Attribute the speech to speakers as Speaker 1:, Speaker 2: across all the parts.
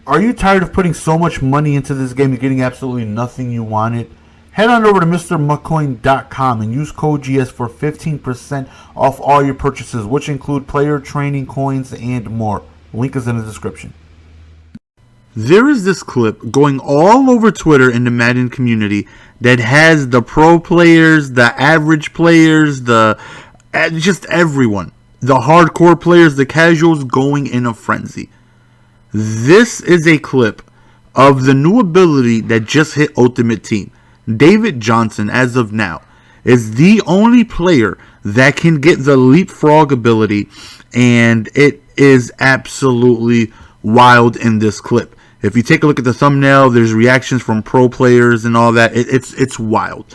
Speaker 1: Are you tired of putting so much money into this game and getting absolutely nothing you wanted? Head on over to MrMcCoin.com and use code GS for 15% off all your purchases, which include player training coins and more. Link is in the description.
Speaker 2: There is this clip going all over Twitter in the Madden community that has the pro players, the average players, just everyone, the hardcore players, the casuals going in a frenzy. This is a clip of the new ability that just hit Ultimate Team. David Johnson, as of now, is the only player that can get the leapfrog ability, and it is absolutely wild in this clip. If you take a look at the thumbnail, there's reactions from pro players and all that. It's wild.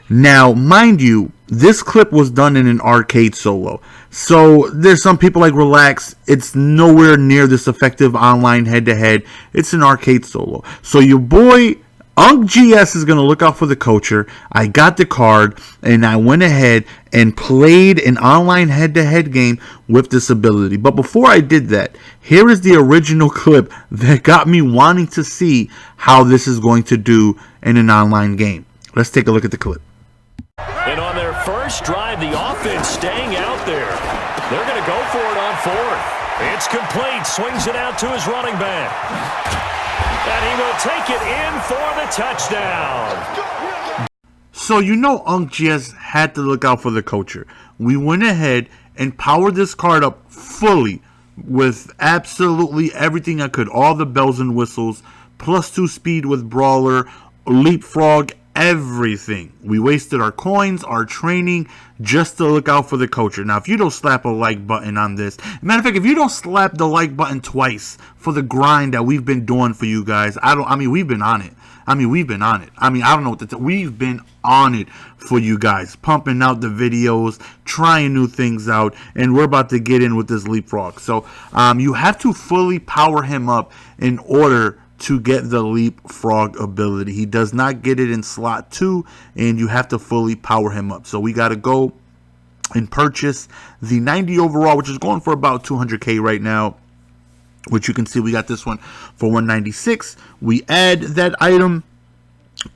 Speaker 2: Now, mind you, this clip was done in an arcade solo. So there's some people like, relax, it's nowhere near this effective online head-to-head. It's an arcade solo. So your boy UnkGS is going to look out for the coacher. I got the card, and I went ahead and played an online head-to-head game with this ability. But before I did that, here is the original clip that got me wanting to see how this is going to do in an online game. Let's take a look at the clip.
Speaker 3: And on their first drive, the offense staying out there. They're going to go for it on fourth. It's complete. Swings it out to his running back. And he will take it in for the touchdown.
Speaker 2: So you know UnkGS had to look out for the coacher. We went ahead and powered this card up fully with absolutely everything I could. All the bells and whistles, +2 speed with Brawler, leapfrog, everything. We wasted our coins, our training, just to look out for the coacher. Now, if you don't slap a like button on this, matter of fact, if you don't slap the like button twice for the grind that we've been doing for you guys, we've been on it. We've been on it. I don't know what we've been on it for you guys, pumping out the videos, trying new things out, and we're about to get in with this leapfrog. So, you have to fully power him up in order to get the leapfrog ability. He does not get it in slot 2, and you have to fully power him up. So we got to go and purchase the 90 overall, which is going for about 200k right now, which you can see we got this one for 196. We add that item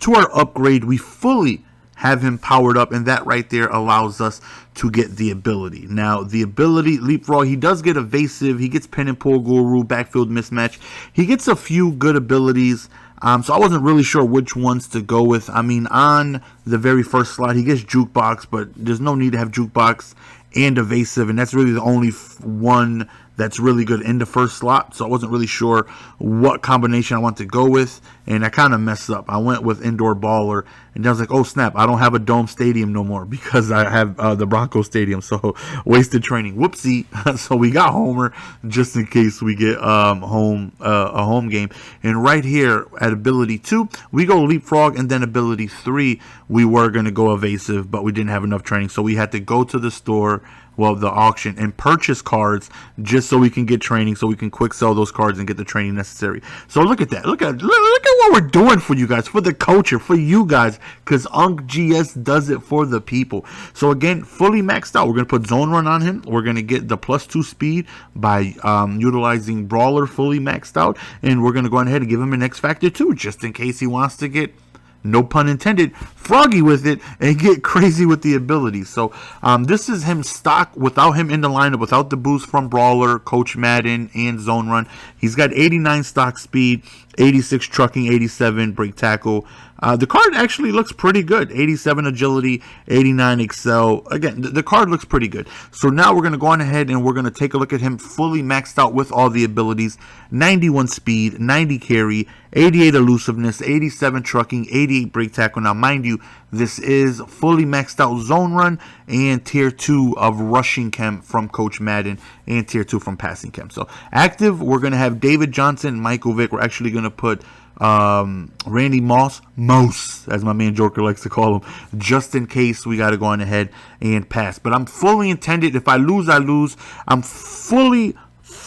Speaker 2: to our upgrade. We fully have him powered up, and that right there allows us to get the ability. Now, the ability, leapfrog, he does get evasive, he gets pin and pull guru, backfield mismatch. He gets a few good abilities, so I wasn't really sure which ones to go with. On the very first slot, he gets jukebox, but there's no need to have jukebox and evasive, and that's really the only one that's really good in the first slot. So I wasn't really sure what combination I want to go with, and I kind of messed up. I went with indoor baller, and I was like, oh snap, I don't have a dome stadium no more because I have the Broncos stadium. So wasted training, whoopsie. So we got Homer just in case we get a home game. And right here at ability 2, we go leapfrog, and then ability 3, we were going to go evasive, but we didn't have enough training, so we had to go to the store, the auction, and purchase cards just so we can get training, so we can quick sell those cards and get the training necessary. So look at that. Look at what we're doing for you guys, for the culture, for you guys, because UnkGS does it for the people. So again, fully maxed out. We're going to put zone run on him. We're going to get the +2 speed by utilizing Brawler fully maxed out, and we're going to go ahead and give him an X Factor too, just in case he wants to get, no pun intended, froggy with it and get crazy with the abilities. So this is him stock without him in the lineup, without the boost from Brawler, Coach Madden, and Zone Run. He's got 89 stock speed, 86 trucking, 87 break tackle. The card actually looks pretty good. 87 agility, 89 excel. Again, the card looks pretty good. So now we're going to go on ahead and we're going to take a look at him fully maxed out with all the abilities. 91 speed, 90 carry, 88 elusiveness, 87 trucking, 88 break tackle. Now, mind you, this is fully maxed out zone run and tier 2 of rushing chem from Coach Madden and tier 2 from passing chem. So active, we're going to have David Johnson, Michael Vick. We're actually going to put Randy Moss, as my man Joker likes to call him, just in case we got to go on ahead and pass. But I'm fully intended, if I lose, I lose. I'm fully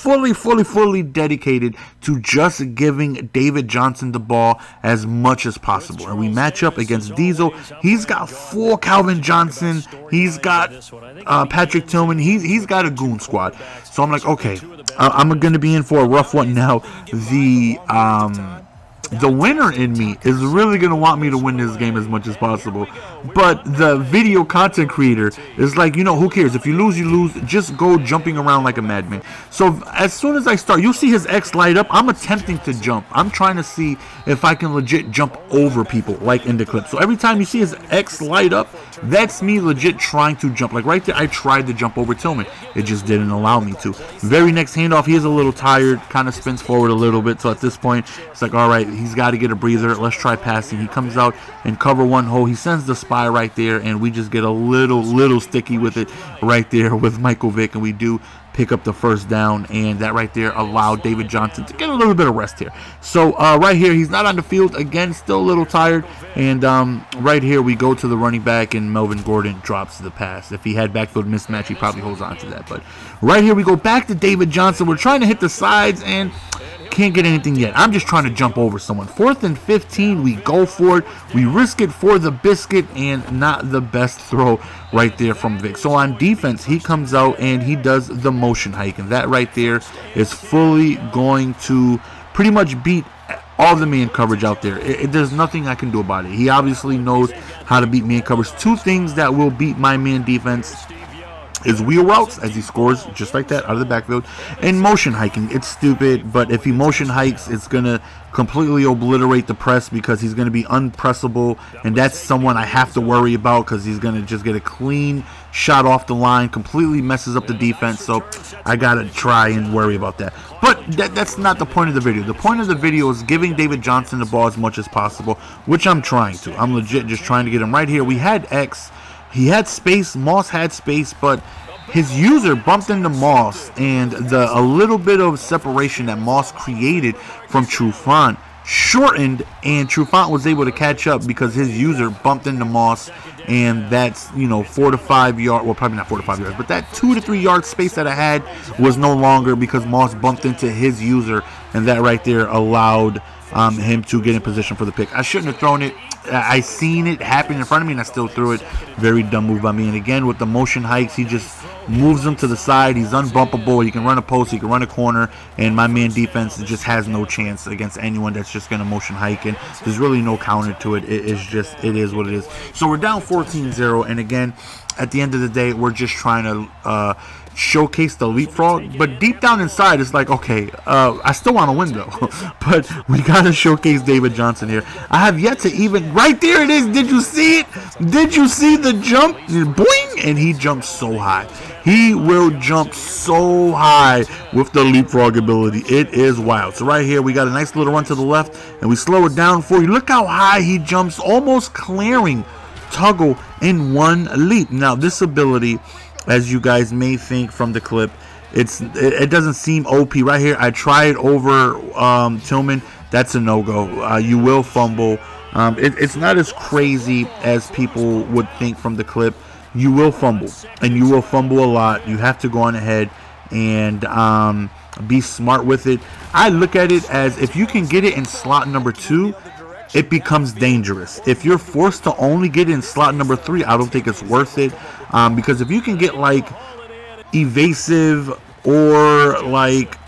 Speaker 2: fully dedicated to just giving David Johnson the ball as much as possible. And we match up against Diesel. He's got 4 Calvin Johnson. He's got Patrick Tillman. He's got a goon squad. So I'm like, okay, I'm going to be in for a rough one now. The winner in me is really going to want me to win this game as much as possible. But the video content creator is like, who cares? If you lose, you lose. Just go jumping around like a madman. So as soon as I start, you'll see his X light up. I'm attempting to jump. I'm trying to see if I can legit jump over people like in the clip. So every time you see his X light up, that's me legit trying to jump. Like right there, I tried to jump over Tillman. It just didn't allow me to. Very next handoff, he is a little tired, kind of spins forward a little bit. So at this point, it's like, all right, he's got to get a breather. Let's try passing. He comes out and cover one hole. He sends the spy right there, and we just get a little sticky with it right there with Michael Vick, and we do pick up the first down, and that right there allowed David Johnson to get a little bit of rest here. So right here, he's not on the field again, still a little tired, and right here we go to the running back, and Melvin Gordon drops the pass. If he had backfield mismatch, he probably holds on to that, but right here we go back to David Johnson. We're trying to hit the sides and can't get anything yet. I'm just trying to jump over someone. 4th and 15, we go for it. We risk it for the biscuit, and not the best throw right there from Vic. So on defense, he comes out and he does the motion hike, and that right there is fully going to pretty much beat all the man coverage out there. There's nothing I can do about it. He obviously knows how to beat man coverage. 2 things that will beat my man defense is wheel routes, as he scores just like that out of the backfield, and motion hiking. It's stupid, but if he motion hikes, it's going to completely obliterate the press because he's going to be unpressable, and that's someone I have to worry about because he's going to just get a clean shot off the line, completely messes up the defense, so I got to try and worry about that. But that's not the point of the video. The point of the video is giving David Johnson the ball as much as possible, which I'm trying to. I'm legit just trying to get him right here. We had X. He had space, Moss had space, but his user bumped into Moss, and a little bit of separation that Moss created from Trufant shortened, and Trufant was able to catch up because his user bumped into Moss, and that's 4 to 5 yards, well, probably not 4 to 5 yards, but that 2 to 3 yard space that I had was no longer because Moss bumped into his user, and that right there allowed him to get in position for the pick. I shouldn't have thrown it. I seen it happen in front of me, and I still threw it. Very dumb move by me. And again, with the motion hikes, he just moves him to the side. He's unbumpable. He can run a post. He can run a corner. And my man defense just has no chance against anyone that's just going to motion hike. And there's really no counter to it. It is what it is. So we're down 14-0. And again, at the end of the day, we're just trying to showcase the leapfrog, but deep down inside it's like, okay, I still want to win though. But we gotta showcase David Johnson here. I have yet to even, right there it is. Did you see it? Did you see the jump? Boing! And he jumps so high. He will jump so high with the leapfrog ability. It is wild. So right here we got a nice little run to the left, and we slow it down for you. Look how high he jumps, almost clearing Tuggle in one leap. Now this ability, as you guys may think from the clip, it doesn't seem OP. Right here, I tried over Tillman. That's a no-go. You will fumble. It's not as crazy as people would think from the clip. You will fumble, and you will fumble a lot. You have to go on ahead and be smart with it. I look at it as if you can get it in slot number 2, it becomes dangerous. If you're forced to only get in slot number 3, I don't think it's worth it. Because if you can get like evasive or like,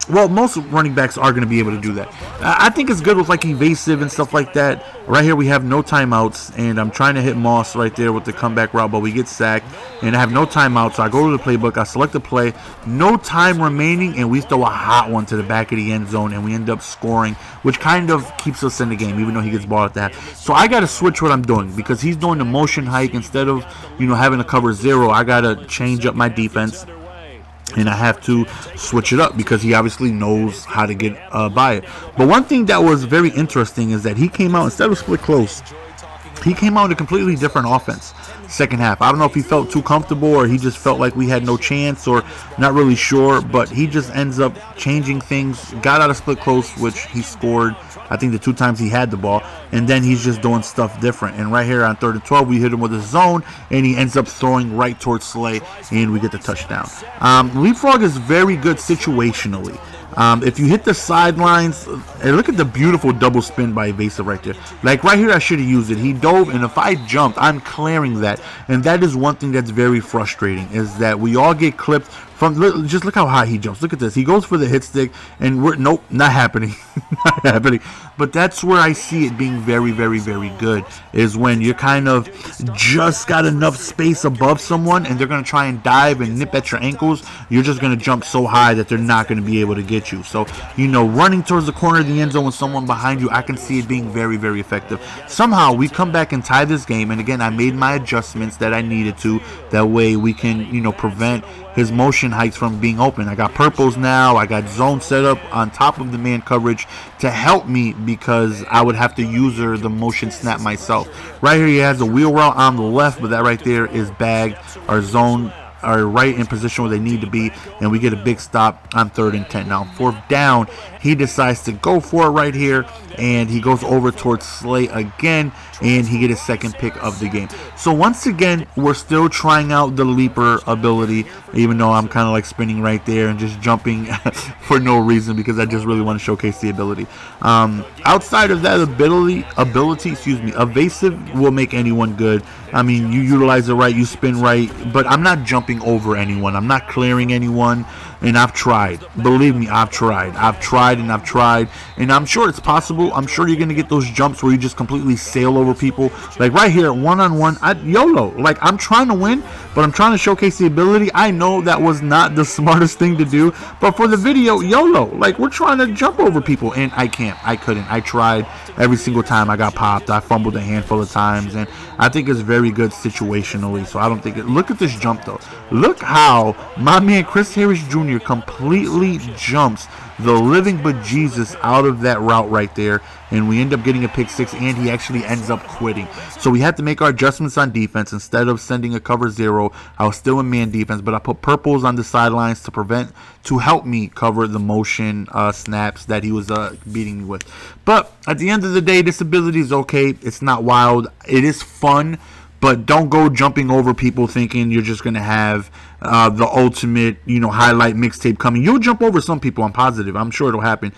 Speaker 2: well, most running backs are going to be able to do that. I think it's good with like evasive and stuff like that. Right here we have no timeouts, and I'm trying to hit Moss right there with the comeback route, but we get sacked, and I have no timeouts. So I go to the playbook, I select the play, no time remaining, and we throw a hot one to the back of the end zone, and we end up scoring, which kind of keeps us in the game, even though he gets ball at that. So I got to switch what I'm doing because he's doing the motion hike instead of having to cover 0. I got to change up my defense. And I have to switch it up because he obviously knows how to get by it. But one thing that was very interesting is that he came out, instead of split close, he came out in a completely different offense second half. I don't know if he felt too comfortable or he just felt like we had no chance or not really sure, but he just ends up changing things, got out of split close, which he scored, I think the 2 times he had the ball, and then he's just doing stuff different. And right here on 3rd and 12, we hit him with a zone, and he ends up throwing right towards Slay, and we get the touchdown. Leapfrog is very good situationally. If you hit the sidelines, and look at the beautiful double spin by Evasive right there. Like right here, I should have used it. He dove, and if I jumped, I'm clearing that. And that is one thing that's very frustrating, is that we all get clipped from, just look how high he jumps. Look at this. He goes for the hit stick, and we're, nope, not happening. Not happening. But that's where I see it being very, very, very good, is when you're kind of just got enough space above someone, and they're going to try and dive and nip at your ankles. You're just going to jump so high that they're not going to be able to get you. So, you know, running towards the corner of the end zone with someone behind you, I can see it being very, very effective. Somehow, we come back and tie this game, and again, I made my adjustments that I needed to. That way, we can, you know, prevent his motion heights from being open. I got purples now. I got zone set up on top of the man coverage to help me, because I would have to use the motion snap myself. Right here, he has a wheel route on the left, but that right there is bagged. Our zone are right in position where they need to be, and we get a big stop on 3rd and 10. Now, 4th down, he decides to go for it right here, and he goes over towards Slay again, and he gets his second pick of the game. So once again, we're still trying out the leaper ability, even though I'm kind of like spinning right there and just jumping for no reason, because I just really want to showcase the ability. Outside of that ability, Evasive will make anyone good. I mean, you utilize it right, you spin right, but I'm not jumping over anyone. I'm not clearing anyone, and I've tried. Believe me, I've tried. I've tried, and I'm sure it's possible. I'm sure you're going to get those jumps where you just completely sail over people. Like right here, one-on-one, YOLO. Like, I'm trying to win, but I'm trying to showcase the ability. I know that was not the smartest thing to do, but for the video, YOLO. Like, we're trying to jump over people, and I can't. I couldn't. I tried every single time. I got popped. I fumbled a handful of times, and I think it's very good situationally, so I don't think it. Look at this jump, though. Look how my man Chris Harris Jr. completely jumps the living bejesus out of that route right there, and we end up getting a pick 6, and he actually ends up quitting. So we had to make our adjustments on defense. Instead of sending a cover 0, I was still in man defense, but I put purples on the sidelines to help me cover the motion snaps that he was beating me with. But at the end of the day, this ability is okay. It's not wild. It is fun. But don't go jumping over people thinking you're just going to have the ultimate, you know, highlight mixtape coming. You'll jump over some people, I'm positive. I'm sure it'll happen.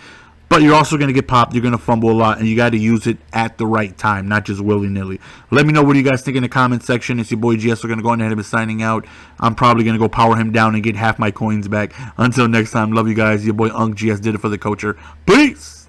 Speaker 2: But you're also going to get popped. You're going to fumble a lot. And you got to use it at the right time, not just willy-nilly. Let me know what you guys think in the comment section. It's your boy GS. We're going to go ahead and be signing out. I'm probably going to go power him down and get half my coins back. Until next time, love you guys. Your boy GS did it for the culture. Peace!